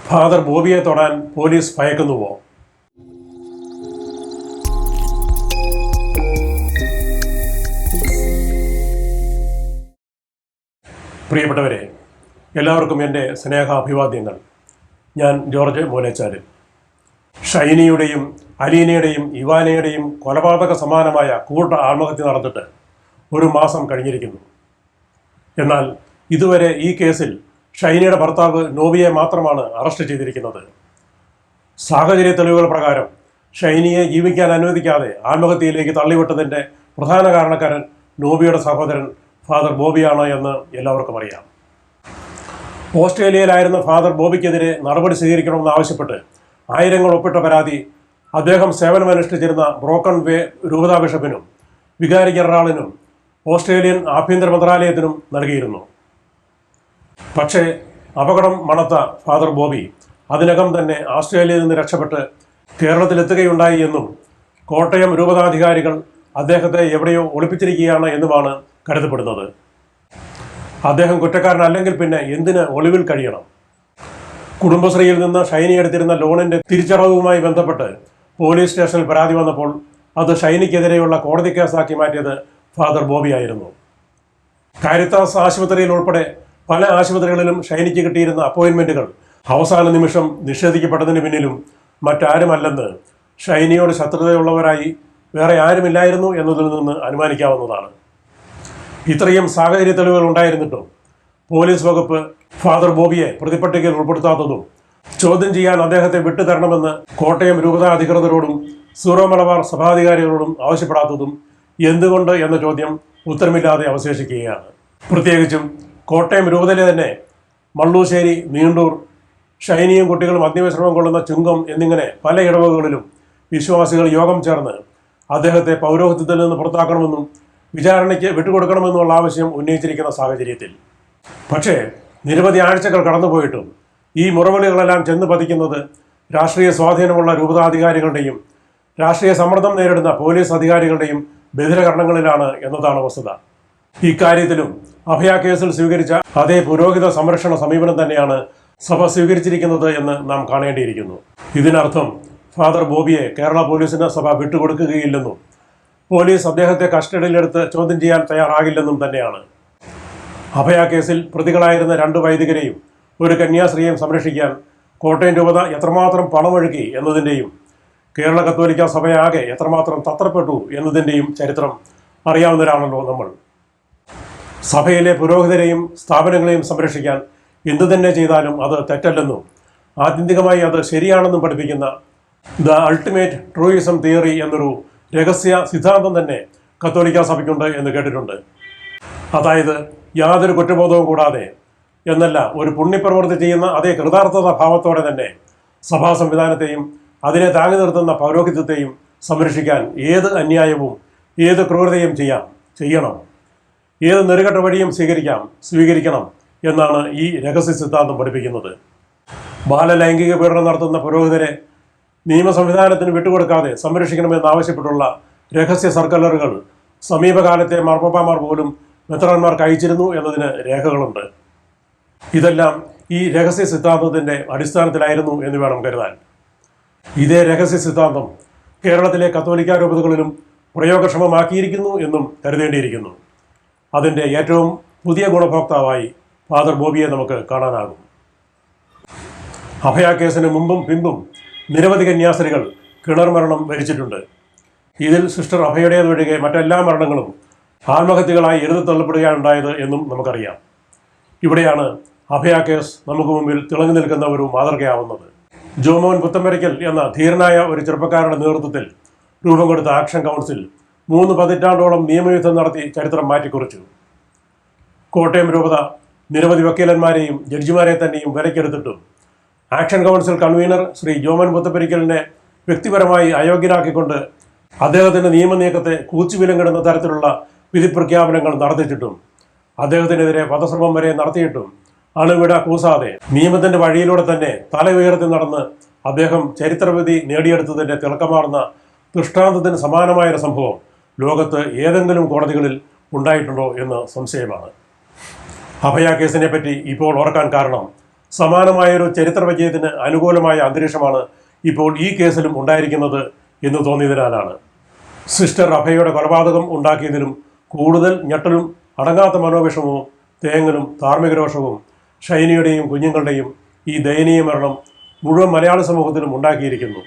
Father ബോബിയെ തൊടാൻ police ഭയക്കുന്നുവോ? പ്രിയപ്പെട്ടവരെ, എല്ലാവർക്കും എൻ്റെ സ്നേഹാഭിവാദ്യങ്ങൾ. ഞാൻ ജോർജ് മൂലേച്ചാല്. ഷൈനിയുടെയും അലീനയുടെയും ഇവാനയുടെയും കൊലപാതക സമാനമായ കൂട്ട ആത്മഹത്യ നടന്നിട്ട് ഒരു മാസം കഴിഞ്ഞിരിക്കുന്നു. എന്നാൽ ഇതുവരെ ഈ കേസിൽ ഷൈനിയുടെ ഭർത്താവ് നോബിയെ മാത്രമാണ് അറസ്റ്റ് ചെയ്തിരിക്കുന്നത്. സാഹചര്യ തെളിവുകൾ പ്രകാരം ഷൈനിയെ ജീവിക്കാൻ അനുവദിക്കാതെ ആത്മഹത്യയിലേക്ക് തള്ളിവിട്ടതിൻ്റെ പ്രധാന കാരണക്കാരൻ നോബിയുടെ സഹോദരൻ ഫാദർ ബോബിയാണ് എന്ന് എല്ലാവർക്കും അറിയാം. ഓസ്ട്രേലിയയിലായിരുന്ന ഫാദർ ബോബിക്കെതിരെ നടപടി സ്വീകരിക്കണമെന്ന് ആവശ്യപ്പെട്ട് ആയിരങ്ങൾ ഒപ്പിട്ട പരാതി അദ്ദേഹം സേവനമനുഷ്ഠിച്ചിരുന്ന ബ്രോക്കൺ വേ രൂപതാ ബിഷപ്പിനും വികാരി ജനറാളിനും ഓസ്ട്രേലിയൻ ആഭ്യന്തര മന്ത്രാലയത്തിനും നൽകിയിരുന്നു. പക്ഷേ അപകടം മണത്ത ഫാദർ ബോബി അതിനകം തന്നെ ഓസ്ട്രേലിയയിൽ നിന്ന് രക്ഷപ്പെട്ട് കേരളത്തിലെത്തുകയുണ്ടായി എന്നും കോട്ടയം രൂപതാധികാരികൾ അദ്ദേഹത്തെ എവിടെയോ ഒളിപ്പിച്ചിരിക്കുകയാണ് എന്നുമാണ് കരുതപ്പെടുന്നത്. അദ്ദേഹം കുറ്റക്കാരനല്ലെങ്കിൽ പിന്നെ എന്തിന് ഒളിവിൽ കഴിയണം? കുടുംബശ്രീയിൽ നിന്ന് ഷൈനി എടുത്തിരുന്ന ലോണിൻ്റെ തിരിച്ചടവുമായി ബന്ധപ്പെട്ട് പോലീസ് സ്റ്റേഷനിൽ പരാതി വന്നപ്പോൾ അത് ഷൈനിക്കെതിരെയുള്ള കോടതി കേസാക്കി മാറ്റിയത് ഫാദർ ബോബിയായിരുന്നു. കാരിത്താസ് ആശുപത്രിയിൽ ഉൾപ്പെടെ പല ആശുപത്രികളിലും ഷൈനിക്ക് കിട്ടിയിരുന്ന അപ്പോയിൻമെൻറ്റുകൾ അവസാന നിമിഷം നിഷേധിക്കപ്പെട്ടതിന് പിന്നിലും മറ്റാരുമല്ലെന്ന് ഷൈനിയോട് ശത്രുതയുള്ളവരായി വേറെ ആരുമില്ലായിരുന്നു എന്നതിൽ നിന്ന് അനുമാനിക്കാവുന്നതാണ്. ഇത്രയും സാഹചര്യ തെളിവുകൾ ഉണ്ടായിരുന്നിട്ടും പോലീസ് വകുപ്പ് ഫാദർ ബോബിയെ പ്രതിപട്ടികയിൽ ഉൾപ്പെടുത്താത്തതും ചോദ്യം ചെയ്യാൻ അദ്ദേഹത്തെ വിട്ടുതരണമെന്ന് കോട്ടയം രൂപതാ അധികൃതരോടും സീറോ മലബാർ സഭാധികാരികളോടും ആവശ്യപ്പെടാത്തതും എന്തുകൊണ്ട് എന്ന ചോദ്യം ഉത്തരമില്ലാതെ അവശേഷിക്കുകയാണ്. പ്രത്യേകിച്ചും കോട്ടയം രൂപതയിലെ തന്നെ മള്ളൂശ്ശേരി, നീണ്ടൂർ, ഷൈനിയും കുട്ടികളും അഗ്നിവിശ്രമം കൊള്ളുന്ന ചുങ്കം എന്നിങ്ങനെ പല ഇടവകകളിലും വിശ്വാസികൾ യോഗം ചേർന്ന് അദ്ദേഹത്തെ പൗരോഹിത്യത്തിൽ നിന്ന് പുറത്താക്കണമെന്നും വിചാരണയ്ക്ക് വിട്ടുകൊടുക്കണമെന്നുള്ള ആവശ്യം ഉന്നയിച്ചിരിക്കുന്ന സാഹചര്യത്തിൽ പക്ഷേ നിരവധി ആഴ്ചകൾ കടന്നുപോയിട്ടും ഈ മുറവിളികളെല്ലാം ചെന്ന് പതിക്കുന്നത് രാഷ്ട്രീയ സ്വാധീനമുള്ള രൂപതാധികാരികളുടെയും രാഷ്ട്രീയ സമ്മർദ്ദം നേരിടുന്ന പോലീസ് അധികാരികളുടെയും ബധിരകരണങ്ങളിലാണ് എന്നതാണ് വസ്തുത. ഇക്കാര്യത്തിലും അഭയ കേസിൽ സ്വീകരിച്ച അതേ പുരോഹിത സംരക്ഷണ സമീപനം തന്നെയാണ് സഭ സ്വീകരിച്ചിരിക്കുന്നത് എന്ന് നാം കാണേണ്ടിയിരിക്കുന്നു. ഇതിനർത്ഥം ഫാദർ ബോബിയെ കേരള പോലീസിന് സഭ വിട്ടുകൊടുക്കുകയില്ലെന്നും പോലീസ് അദ്ദേഹത്തെ കസ്റ്റഡിയിലെടുത്ത് ചോദ്യം ചെയ്യാൻ തയ്യാറാകില്ലെന്നും തന്നെയാണ്. അഭയ കേസിൽ പ്രതികളായിരുന്ന 2 വൈദികരെയും ഒരു കന്യാസ്ത്രീയെയും സംരക്ഷിക്കാൻ കോട്ടയം രൂപത എത്രമാത്രം പണമൊഴുക്കി എന്നതിൻ്റെയും കേരള കത്തോലിക്ക സഭയാകെ എത്രമാത്രം തത്രപ്പെട്ടു എന്നതിൻ്റെയും ചരിത്രം അറിയാവുന്നവരാണല്ലോ നമ്മൾ. സഭയിലെ പുരോഹിതരെയും സ്ഥാപനങ്ങളെയും സംരക്ഷിക്കാൻ എന്തു തന്നെ ചെയ്താലും അത് തെറ്റല്ലെന്നും ആത്യന്തികമായി അത് ശരിയാണെന്നും പഠിപ്പിക്കുന്ന ദ അൾട്ടിമേറ്റ് ട്രൂയിസം തിയറി എന്നൊരു രഹസ്യ സിദ്ധാന്തം തന്നെ കത്തോലിക്ക സഭയ്ക്കുണ്ട് എന്ന് കേട്ടിട്ടുണ്ട്. അതായത് യാതൊരു കുറ്റബോധവും കൂടാതെ എന്നല്ല, ഒരു പുണ്യപ്രവൃത്തി ചെയ്യുന്ന അതേ കൃതാർത്ഥത ഭാവത്തോടെ തന്നെ സഭാ സംവിധാനത്തെയും അതിനെ താങ്ങി നിർത്തുന്ന പൗരോഹിത്യത്തെയും സംരക്ഷിക്കാൻ ഏത് അന്യായവും ഏത് ക്രൂരതയും ചെയ്യണം, ഏത് നെറുകെട്ട വഴിയും സ്വീകരിക്കണം എന്നാണ് ഈ രഹസ്യ സിദ്ധാന്തം പഠിപ്പിക്കുന്നത്. ബാലലൈംഗിക പീഡനം നടത്തുന്ന പുരോഹിതരെ നിയമ സംവിധാനത്തിന് വിട്ടുകൊടുക്കാതെ സംരക്ഷിക്കണമെന്നാവശ്യപ്പെട്ടുള്ള രഹസ്യ സർക്കുലറുകൾ സമീപകാലത്തെ മാർപ്പാപ്പാമാർ പോലും മെത്രാന്മാർക്ക് അയച്ചിരുന്നു എന്നതിന് രേഖകളുണ്ട്. ഇതെല്ലാം ഈ രഹസ്യ സിദ്ധാന്തത്തിൻ്റെ അടിസ്ഥാനത്തിലായിരുന്നു എന്ന് വേണം കരുതാൻ. ഇതേ രഹസ്യ സിദ്ധാന്തം കേരളത്തിലെ കത്തോലിക്ക രൂപതകളിലും പ്രയോഗക്ഷമമാക്കിയിരിക്കുന്നു എന്നും കരുതേണ്ടിയിരിക്കുന്നു. അതിൻ്റെ ഏറ്റവും പുതിയ ഗുണഭോക്താവായി ഫാദർ ബോബിയെ നമുക്ക് കാണാനാകും. അഭയ കേസിന് മുമ്പും പിമ്പും നിരവധി കന്യാസ്ത്രീകൾ കിണർ മരണം വരിച്ചിട്ടുണ്ട്. ഇതിൽ സിസ്റ്റർ അഭയുടേതൊഴികെ മറ്റെല്ലാ മരണങ്ങളും ആത്മഹത്യകളായി എഴുതി തള്ളപ്പെടുകയാണുണ്ടായത് എന്നും നമുക്കറിയാം. ഇവിടെയാണ് അഭയ കേസ് നമുക്ക് മുമ്പിൽ തിളങ്ങി നിൽക്കുന്ന ഒരു മാതൃകയാവുന്നത്. ജോമോൻ പുത്തമ്പരയ്ക്കൽ എന്ന ധീരനായ ഒരു ചെറുപ്പക്കാരുടെ നേതൃത്വത്തിൽ രൂപം കൊടുത്ത ആക്ഷൻ കൗൺസിൽ 3 പതിറ്റാണ്ടോളം നിയമയുദ്ധം നടത്തി ചരിത്രം മാറ്റിക്കുറിച്ചു. കോട്ടയം രൂപത നിരവധി വക്കീലന്മാരെയും ജഡ്ജിമാരെ തന്നെയും വിലക്കെടുത്തിട്ടും action council convener Shri Joman പുത്തമ്പരയ്ക്കലിനെ വ്യക്തിപരമായി അയോഗ്യനാക്കിക്കൊണ്ട് അദ്ദേഹത്തിൻ്റെ നിയമനീക്കത്തെ കൂച്ചുവിലങ്ങിടുന്ന തരത്തിലുള്ള വിധിപ്രഖ്യാപനങ്ങൾ നടത്തിയിട്ടും അദ്ദേഹത്തിനെതിരെ വധശ്രമം വരെ നടത്തിയിട്ടും അണുവിട കൂസാതെ നിയമത്തിൻ്റെ വഴിയിലൂടെ തന്നെ തല ഉയർത്തി നടന്ന് അദ്ദേഹം ചരിത്രവിധി നേടിയെടുത്തതിൻ്റെ തിളക്കമാർന്ന ദൃഷ്ടാന്തത്തിന് സമാനമായൊരു സംഭവം ലോകത്ത് ഏതെങ്കിലും കോടതികളിൽ ഉണ്ടായിട്ടുണ്ടോ എന്ന് സംശയമാണ്. അഭയ കേസിനെ പറ്റി ഇപ്പോൾ ഓർക്കാൻ കാരണം സമാനമായൊരു ചരിത്ര വിജയത്തിന് അനുകൂലമായ അന്തരീക്ഷമാണ് ഇപ്പോൾ ഈ കേസിലും ഉണ്ടായിരിക്കുന്നത് എന്ന് തോന്നിയതിനാലാണ്. സിസ്റ്റർ അഭയയുടെ കൊലപാതകം ഉണ്ടാക്കിയതിലും കൂടുതൽ ഞെട്ടലും അടങ്ങാത്ത മനോവിഷമവും തേങ്ങലും ധാർമ്മിക രോഷവും ഷൈനിയുടെയും കുഞ്ഞുങ്ങളുടെയും ഈ ദയനീയ മരണം മുഴുവൻ മലയാള സമൂഹത്തിലും ഉണ്ടാക്കിയിരിക്കുന്നു.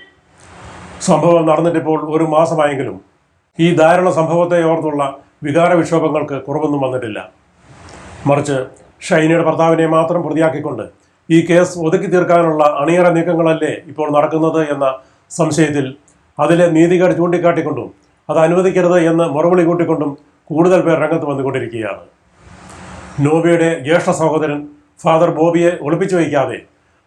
സംഭവം നടന്നിട്ടിപ്പോൾ ഒരു മാസമായെങ്കിലും ഈ ദാരുണ സംഭവത്തെ ഓർത്തുള്ള വികാര വിക്ഷോഭങ്ങൾക്ക് കുറവൊന്നും വന്നിട്ടില്ല. മറിച്ച് ഷൈനിയുടെ ഭർത്താവിനെ മാത്രം പ്രതിയാക്കിക്കൊണ്ട് ഈ കേസ് ഒതുക്കി തീർക്കാനുള്ള അണിയറ നീക്കങ്ങളല്ലേ ഇപ്പോൾ നടക്കുന്നത് എന്ന സംശയത്തിൽ അതിലെ നീതികേട് ചൂണ്ടിക്കാട്ടിക്കൊണ്ടും അത് അനുവദിക്കരുത് എന്ന് മറുപടി കൂട്ടിക്കൊണ്ടും കൂടുതൽ പേർ രംഗത്ത് വന്നുകൊണ്ടിരിക്കുകയാണ്. നോബിയുടെ ജ്യേഷ്ഠ സഹോദരൻ ഫാദർ ബോബിയെ ഒളിപ്പിച്ചു വയ്ക്കാതെ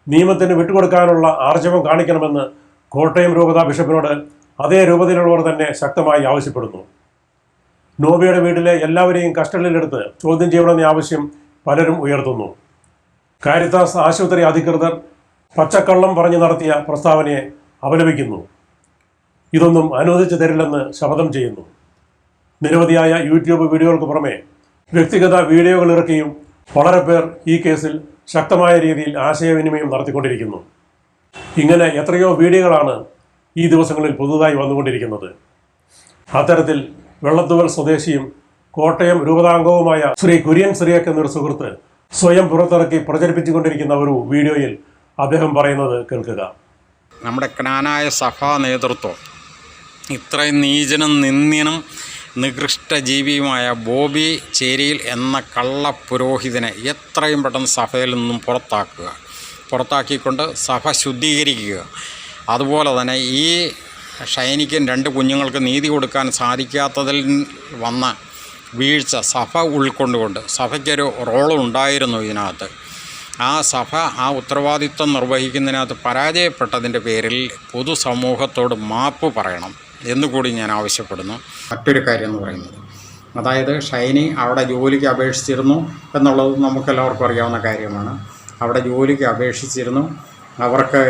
നിയമത്തിന് വിട്ടുകൊടുക്കാനുള്ള ആർജവം കാണിക്കണമെന്ന് കോട്ടയം രൂപത ബിഷപ്പിനോട് അതേ രൂപതയിലുള്ളവർ തന്നെ ശക്തമായി ആവശ്യപ്പെടുന്നു. നോബിയുടെ വീട്ടിലെ എല്ലാവരെയും കസ്റ്റഡിയിലെടുത്ത് ചോദ്യം ചെയ്യണമെന്ന ആവശ്യം പലരും ഉയർത്തുന്നു. കാരിത്താസ് ആശുപത്രി അധികൃതർ പച്ചക്കള്ളം പറഞ്ഞു നടത്തിയ പ്രസ്താവനയെ അപലപിക്കുന്നു. ഇതൊന്നും അനുവദിച്ചു തരില്ലെന്ന് ശപഥം ചെയ്യുന്നു. നിരവധിയായ യൂട്യൂബ് വീഡിയോകൾക്ക് പുറമെ വ്യക്തിഗത വീഡിയോകൾ ഇറക്കിയും വളരെ പേർ ഈ കേസിൽ ശക്തമായ രീതിയിൽ ആശയവിനിമയം നടത്തിക്കൊണ്ടിരിക്കുന്നു. ഇങ്ങനെ എത്രയോ വീഡിയോകളാണ് ഈ ദിവസങ്ങളിൽ പുതുതായി വന്നുകൊണ്ടിരിക്കുന്നത്. അത്തരത്തിൽ വെള്ളത്തുവൽ സ്വദേശിയും കോട്ടയം രൂപതാംഗവുമായ ശ്രീ കുര്യൻ സിറിയക് എന്നൊരു സുഹൃത്ത് സ്വയം പുറത്തിറക്കി പ്രചരിപ്പിച്ചുകൊണ്ടിരിക്കുന്ന ഒരു വീഡിയോയിൽ അദ്ദേഹം പറയുന്നത് കേൾക്കുക. നമ്മുടെ ക്നാനായ സഭാ നേതൃത്വം ഇത്രയും നീചനും നിന്ദ്യനും നികൃഷ്ട ജീവിയുമായ ബോബി ചേരിയിൽ എന്ന കള്ള പുരോഹിതനെ എത്രയും പെട്ടെന്ന് സഭയിൽ നിന്നും പുറത്താക്കിക്കൊണ്ട് സഭ ശുദ്ധീകരിക്കുക. അതുപോലെ തന്നെ ഈ ഷൈനിക്കും 2 കുഞ്ഞുങ്ങൾക്ക് നീതി കൊടുക്കാൻ സാധിക്കാത്തതിൽ വന്ന വീഴ്ച സഭ ഉൾക്കൊണ്ടുകൊണ്ട് സഭയ്ക്കൊരു റോളുണ്ടായിരുന്നു ഇതിനകത്ത്. ആ സഭ ആ ഉത്തരവാദിത്വം നിർവഹിക്കുന്നതിനകത്ത് പരാജയപ്പെട്ടതിൻ്റെ പേരിൽ പൊതുസമൂഹത്തോട് മാപ്പ് പറയണം എന്നുകൂടി ഞാൻ ആവശ്യപ്പെടുന്നു. മറ്റൊരു കാര്യം എന്ന് പറയുന്നത്, അതായത് ഷൈനി അവിടെ ജോലിക്ക് അപേക്ഷിച്ചിരുന്നു എന്നുള്ളത് നമുക്കെല്ലാവർക്കും അറിയാവുന്ന കാര്യമാണ്. അവിടെ ജോലിക്ക് അപേക്ഷിച്ചിരുന്നു. അവർക്ക്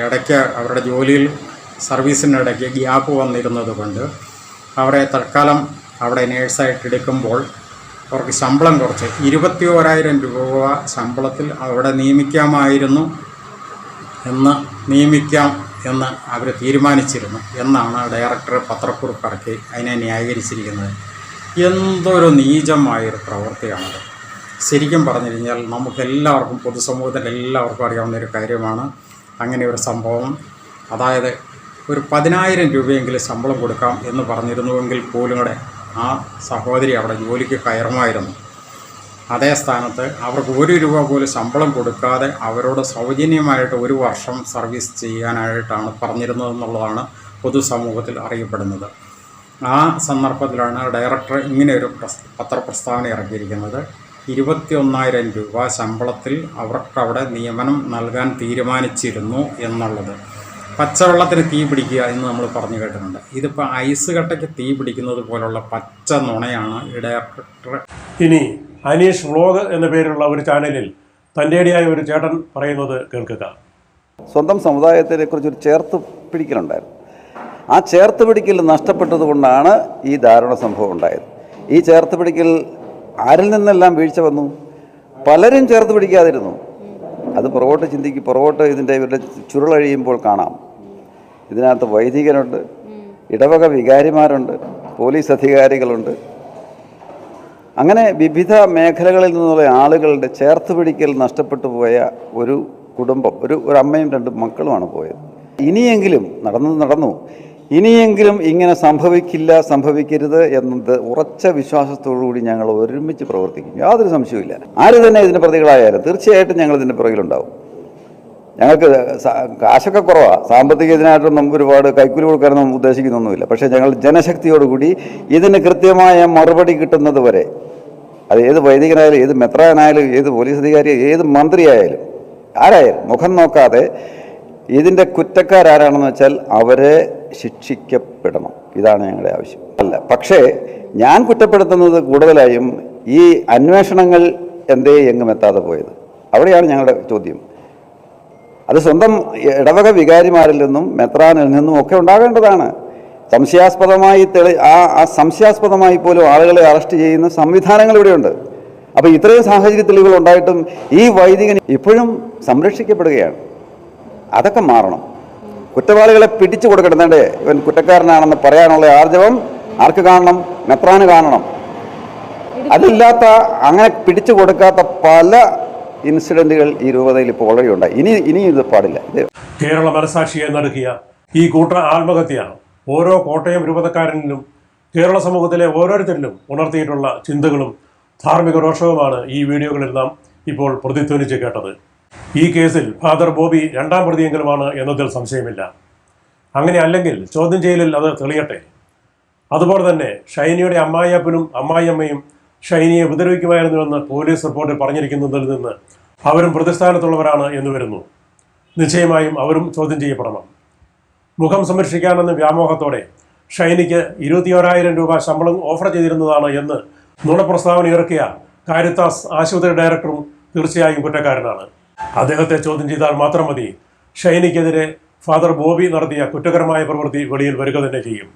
ഇടയ്ക്ക് അവരുടെ ജോലിയിൽ സർവീസിനിടയ്ക്ക് ഗ്യാപ്പ് വന്നിരുന്നത് കൊണ്ട് അവരെ തൽക്കാലം അവിടെ നേഴ്സായിട്ട് എടുക്കുമ്പോൾ അവർക്ക് ശമ്പളം കുറച്ച് 21,000 രൂപ ശമ്പളത്തിൽ അവിടെ നിയമിക്കാം എന്ന് അവർ തീരുമാനിച്ചിരുന്നു എന്നാണ് ഡയറക്ടർ പത്രക്കുറിപ്പ് ഇറക്കി അതിനെ ന്യായീകരിച്ചിരിക്കുന്നത്. എന്തൊരു നീചമായൊരു പ്രവൃത്തിയാണത്. ശരിക്കും പറഞ്ഞു കഴിഞ്ഞാൽ നമുക്കെല്ലാവർക്കും പൊതുസമൂഹത്തിൽ എല്ലാവർക്കും അറിയാവുന്ന ഒരു കാര്യമാണ് അങ്ങനെ ഒരു സംഭവം. അതായത് ഒരു 10,000 രൂപയെങ്കിലും ശമ്പളം കൊടുക്കാം എന്ന് പറഞ്ഞിരുന്നുവെങ്കിൽ പോലും കൂടെ ആ സഹോദരി അവിടെ ജോലിക്ക് കയറുമായിരുന്നു. അതേ സ്ഥാനത്ത് അവർക്ക് 1 രൂപ പോലും ശമ്പളം കൊടുക്കാതെ അവരോട് സൗജന്യമായിട്ട് 1 വർഷം സർവീസ് ചെയ്യാനായിട്ടാണ് പറഞ്ഞിരുന്നതെന്നുള്ളതാണ് പൊതുസമൂഹത്തിൽ അറിയപ്പെടുന്നത്. ആ സന്ദർഭത്തിലാണ് ഡയറക്ടർ ഇങ്ങനെ ഒരു പത്രപ്രസ്താവന ഇറക്കിയിരിക്കുന്നത്. 21,000 രൂപ ശമ്പളത്തിൽ അവർക്കവിടെ നിയമനം നൽകാൻ തീരുമാനിച്ചിരുന്നു എന്നുള്ളത്. പച്ചവെള്ളത്തിന് തീ പിടിക്കുക എന്ന് നമ്മൾ പറഞ്ഞു കേട്ടിട്ടുണ്ട്. ഇതിപ്പോൾ ഐസ് കട്ടയ്ക്ക് തീ പിടിക്കുന്നത് പോലുള്ള പച്ച നുണയാണ് ഈ ഡയറക്ടർ. ഇനി അനീഷ് വ്ലോഗ് എന്ന പേരുള്ള ഒരു ചാനലിൽ തൻ്റെടിയായ ഒരു ചേട്ടൻ പറയുന്നത് കേൾക്കുക. സ്വന്തം സമുദായത്തിനെ കുറിച്ചൊരു ചേർത്ത് പിടിക്കലുണ്ടായിരുന്നു. ആ ചേർത്ത് പിടിക്കൽ നഷ്ടപ്പെട്ടത് കൊണ്ടാണ് ഈ ദാരുണ സംഭവം ഉണ്ടായത്. ഈ ചേർത്ത് പിടിക്കൽ ആരിൽ നിന്നെല്ലാം വീഴ്ച വന്നു? പലരും ചേർത്ത് പിടിക്കാതിരുന്നു. അത് പുറകോട്ട് പുറകോട്ട് ഇവരുടെ ചുരുളഴിയുമ്പോൾ കാണാം. ഇതിനകത്ത് വൈദികരുണ്ട്, ഇടവക വികാരിമാരുണ്ട്, പോലീസ് അധികാരികളുണ്ട്. അങ്ങനെ വിവിധ മേഖലകളിൽ നിന്നുള്ള ആളുകളുടെ ചേർത്ത് പിടിക്കൽ നഷ്ടപ്പെട്ടു പോയ ഒരു കുടുംബം, ഒരു അമ്മയും 2 മക്കളുമാണ് പോയത്. ഇനിയെങ്കിലും നടന്നു ഇനിയെങ്കിലും ഇങ്ങനെ സംഭവിക്കരുത് എന്നത് ഉറച്ച വിശ്വാസത്തോടുകൂടി ഞങ്ങൾ ഒരുമിച്ച് പ്രവർത്തിക്കും. യാതൊരു സംശയവുമില്ല. ആര് തന്നെ ഇതിൻ്റെ പ്രതികളായാലും തീർച്ചയായിട്ടും ഞങ്ങൾ ഇതിൻ്റെ പുറകിലുണ്ടാവും. ഞങ്ങൾക്ക് കാശൊക്കെ കുറവാണ്, സാമ്പത്തിക ഇതിനായിട്ടൊന്നും ഒരുപാട് കൈക്കൂലി കൊടുക്കാനൊന്നും ഉദ്ദേശിക്കുന്നൊന്നുമില്ല. പക്ഷേ ഞങ്ങൾ ജനശക്തിയോടുകൂടി ഇതിന് കൃത്യമായ മറുപടി കിട്ടുന്നത് വരെ, അത് ഏത് വൈദികനായാലും ഏത് മെത്രാനായാലും ഏത് പോലീസ് അധികാരി ഏത് മന്ത്രിയായാലും ആരായാലും മുഖം നോക്കാതെ ഇതിൻ്റെ കുറ്റക്കാരാരാണെന്ന് വെച്ചാൽ അവരെ ശിക്ഷിക്കപ്പെടണം. ഇതാണ് ഞങ്ങളുടെ ആവശ്യം. അല്ല, പക്ഷേ ഞാൻ കുറ്റപ്പെടുത്തുന്നത് കൂടുതലായും ഈ അന്വേഷണങ്ങൾ എന്തേ എങ്ങും എത്താതെ പോയത്, അവിടെയാണ് ഞങ്ങളുടെ ചോദ്യം. അത് സ്വന്തം ഇടവക വികാരിമാരിൽ നിന്നും മെത്രാനിൽ നിന്നും ഒക്കെ ഉണ്ടാകേണ്ടതാണ്. സംശയാസ്പദമായി പോലും ആളുകളെ അറസ്റ്റ് ചെയ്യുന്ന സംവിധാനങ്ങൾ ഇവിടെയുണ്ട്. ആ അപ്പോൾ ഇത്രയും സാഹചര്യ തെളിവുകൾ ഉണ്ടായിട്ടും ഈ വൈദികൻ ഇപ്പോഴും സംരക്ഷിക്കപ്പെടുകയാണ്. അതൊക്കെ മാറണം. കുറ്റവാളികളെ പിടിച്ചു കൊടുക്കരുതേണ്ടേ, ഇവൻ കുറ്റക്കാരനാണെന്ന് പറയാനുള്ള ആർജവം ആർക്ക് കാണണം? മെത്രാന് കാണണം. അതില്ലാത്ത, അങ്ങനെ പിടിച്ചു കൊടുക്കാത്ത പല ഇൻസിഡന്റുകൾ ഈ രൂപതയിൽ ഇപ്പോൾ ഓൾറെഡി ഉണ്ടായി. ഇനിയും ഇത് പാടില്ല. കേരള മനസാക്ഷിയെ നടുക്കിയ ഈ കൂട്ട ആത്മഹത്യ ഓരോ കോട്ടയം രൂപതക്കാരനിലും കേരള സമൂഹത്തിലെ ഓരോരുത്തരിലും ഉണർത്തിയിട്ടുള്ള ചിന്തകളും ധാർമ്മിക രോഷവുമാണ് ഈ വീഡിയോകളിൽ നാം ഇപ്പോൾ പ്രതിധ്വനിച്ച് കേട്ടത്. ഈ കേസിൽ ഫാദർ ബോബി രണ്ടാം പ്രതിയെങ്കിലുമാണ് എന്നതിൽ സംശയമില്ല. അങ്ങനെ അല്ലെങ്കിൽ ചോദ്യം ചെയ്യലിൽ അത് തെളിയട്ടെ. അതുപോലെ തന്നെ ഷൈനിയുടെ അമ്മായിയപ്പനും അമ്മായിയമ്മയും ഷൈനിയെ ഉപദ്രവിക്കുമായിരുന്നുവെന്ന് പോലീസ് റിപ്പോർട്ടിൽ പറഞ്ഞിരിക്കുന്നതിൽ നിന്ന് അവരും പ്രതിസ്ഥാനത്തുള്ളവരാണ് എന്ന് വരുന്നു. നിശ്ചയമായും അവരും ചോദ്യം ചെയ്യപ്പെടണം. മുഖം സംരക്ഷിക്കാമെന്ന വ്യാമോഹത്തോടെ ഷൈനിക്ക് 21,000 രൂപ ശമ്പളം ഓഫർ ചെയ്തിരുന്നതാണ് എന്ന് നുണപ്രസ്താവന ഇറക്കിയ കാരിത്താസ് ആശുപത്രി ഡയറക്ടറും തീർച്ചയായും കുറ്റക്കാരനാണ്. അദ്ദേഹത്തെ ചോദ്യം ചെയ്താൽ മാത്രം മതി ഷൈനിക്കെതിരെ ഫാദർ ബോബി നടത്തിയ കുറ്റകരമായ പ്രവൃത്തി വെളിയിൽ വരിക തന്നെ ചെയ്യും.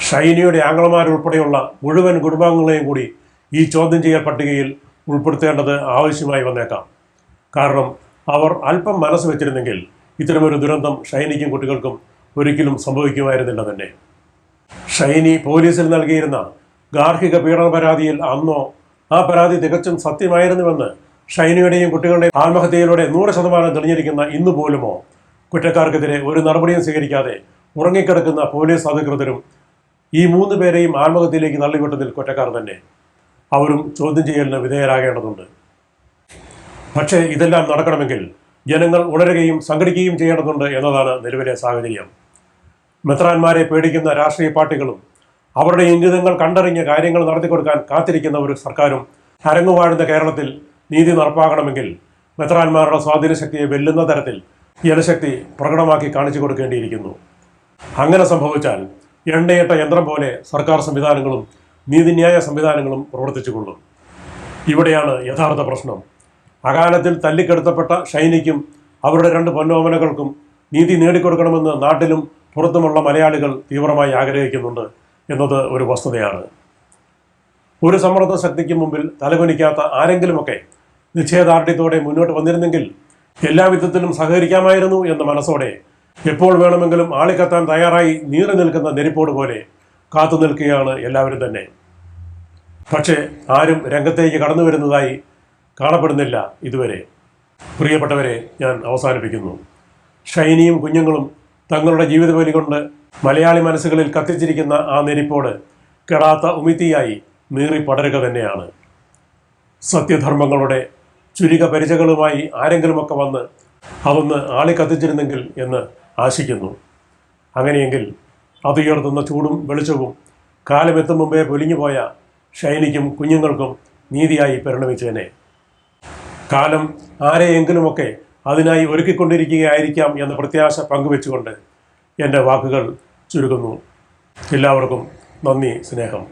ഷൈനിയുടെ ആംഗളമാരുൾപ്പെടെയുള്ള മുഴുവൻ കുടുംബാംഗങ്ങളെയും കൂടി ഈ ചോദ്യം ചെയ്യൽ പട്ടികയിൽ ഉൾപ്പെടുത്തേണ്ടത് ആവശ്യമായി വന്നേക്കാം. കാരണം അവർ അല്പം മനസ്സ് വെച്ചിരുന്നെങ്കിൽ ഇത്തരമൊരു ദുരന്തം ഷൈനിക്കും കുട്ടികൾക്കും ഒരിക്കലും സംഭവിക്കുമായിരുന്നില്ല തന്നെ. ഷൈനി പോലീസിൽ നൽകിയിരുന്ന ഗാർഹിക പീഡന പരാതിയിൽ അന്നോ ആ പരാതി തികച്ചും സത്യമായിരുന്നുവെന്ന് ഷൈനിയുടെയും കുട്ടികളുടെയും ആത്മഹത്യയിലൂടെ 100% തെളിഞ്ഞിരിക്കുന്ന ഇന്ന് പോലുമോ കുറ്റക്കാർക്കെതിരെ ഒരു നടപടിയും സ്വീകരിക്കാതെ ഉറങ്ങിക്കിടക്കുന്ന പോലീസ് അധികൃതരും ഈ 3 പേരെയും ആത്മഹത്യയിലേക്ക് തള്ളിവിട്ടതിൽ കുറ്റക്കാർ തന്നെ. അവരും ചോദ്യം ചെയ്യലിന് വിധേയരാകേണ്ടതുണ്ട്. പക്ഷേ ഇതെല്ലാം നടക്കണമെങ്കിൽ ജനങ്ങൾ ഉണരുകയും സംഘടിക്കുകയും ചെയ്യേണ്ടതുണ്ട് എന്നതാണ് നിലവിലെ സാഹചര്യം. മെത്രാന്മാരെ പേടിക്കുന്ന രാഷ്ട്രീയ പാർട്ടികളും അവരുടെ ഇംഗിതങ്ങൾ കണ്ടറിഞ്ഞ് കാര്യങ്ങൾ നടത്തിക്കൊടുക്കാൻ കാത്തിരിക്കുന്ന ഒരു സർക്കാരും അരങ്ങുവാഴുന്ന കേരളത്തിൽ നീതി നടപ്പാക്കണമെങ്കിൽ മെത്രാന്മാരുടെ സ്വാധീന ശക്തിയെ വെല്ലുന്ന തരത്തിൽ ജനശക്തി പ്രകടമാക്കി കാണിച്ചു കൊടുക്കേണ്ടിയിരിക്കുന്നു. അങ്ങനെ സംഭവിച്ചാൽ എണ്ണയിട്ട യന്ത്രം പോലെ സർക്കാർ സംവിധാനങ്ങളും നീതിന്യായ സംവിധാനങ്ങളും പ്രവർത്തിച്ചുകൊള്ളും. ഇവിടെയാണ് യഥാർത്ഥ പ്രശ്നം. അകാലത്തിൽ തല്ലിക്കെടുത്തപ്പെട്ട ഷൈനിക്കും അവരുടെ 2 പൊന്നോമനകൾക്കും നീതി നേടിക്കൊടുക്കണമെന്ന് നാട്ടിലും പുറത്തുമുള്ള മലയാളികൾ തീവ്രമായി ആഗ്രഹിക്കുന്നുണ്ട് എന്നത് ഒരു വസ്തുതയാണ്. ഒരു സമ്മർദ്ദ ശക്തിക്ക് മുമ്പിൽ തലകുനിക്കാത്ത ആരെങ്കിലുമൊക്കെ നിശ്ചയദാർഢ്യത്തോടെ മുന്നോട്ട് വന്നിരുന്നെങ്കിൽ എല്ലാ വിധത്തിലും സഹകരിക്കാമായിരുന്നു എന്ന മനസ്സോടെ എപ്പോൾ വേണമെങ്കിലും ആളിക്കത്താൻ തയ്യാറായി നീറി നിൽക്കുന്ന നെരിപ്പോട് പോലെ കാത്തു നിൽക്കുകയാണ് എല്ലാവരും തന്നെ. പക്ഷേ ആരും രംഗത്തേക്ക് കടന്നു വരുന്നതായി കാണപ്പെടുന്നില്ല ഇതുവരെ. പ്രിയപ്പെട്ടവരെ, ഞാൻ അവസാനിപ്പിക്കുന്നു. ഷൈനിയും കുഞ്ഞുങ്ങളും തങ്ങളുടെ ജീവിതവലി കൊണ്ട് മലയാളി മനസ്സുകളിൽ കത്തിച്ചിരിക്കുന്ന ആ നെരിപ്പോട് കെടാത്ത ഉമിത്തിയായി നീറി പടരുക തന്നെയാണ്. സത്യധർമ്മങ്ങളുടെ ചുരുക പരിചകളുമായി ആരെങ്കിലുമൊക്കെ വന്ന് അതൊന്ന് ആളിക്കത്തിച്ചിരുന്നെങ്കിൽ എന്ന് ആശിക്കുന്നു. അങ്ങനെയെങ്കിൽ അതുയർത്തുന്ന ചൂടും വെളിച്ചവും കാലമെത്തും മുമ്പേ പൊലിഞ്ഞുപോയ ഷൈനിക്കും കുഞ്ഞുങ്ങൾക്കും നീതിയായി പരിണമിച്ചേനെ. കാലം ആരെയെങ്കിലുമൊക്കെ അതിനായി ഒരുക്കിക്കൊണ്ടിരിക്കുകയായിരിക്കാം എന്ന പ്രത്യാശ പങ്കുവെച്ചുകൊണ്ട് എൻ്റെ വാക്കുകൾ ചുരുക്കുന്നു. എല്ലാവർക്കും നന്ദി, സ്നേഹം.